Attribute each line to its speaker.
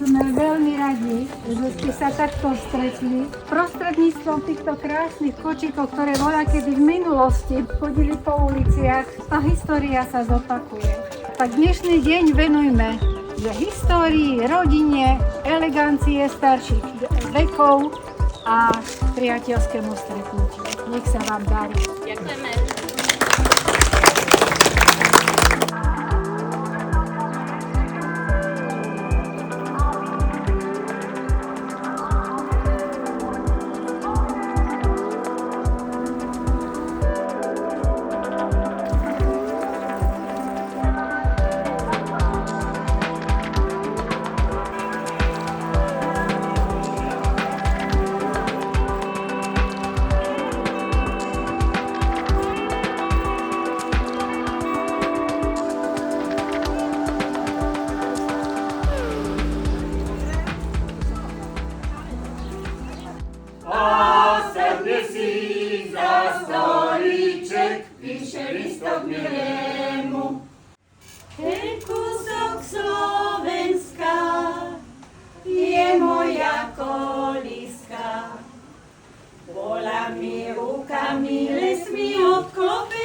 Speaker 1: Sme veľmi radi, že ste sa takto stretli. Prostredníctvom týchto krásnych kočíkov, ktoré voľakedy v minulosti chodili po uliciach a história sa zopakuje. Tak dnešný deň venujme že histórii, rodine, elegancie starších vekov a priateľskému stretnutiu. Nech sa vám darí.
Speaker 2: Ďakujeme.
Speaker 3: Ten kúsok Slovenska je moja kolíska. Volami, rukami, les mi obklope.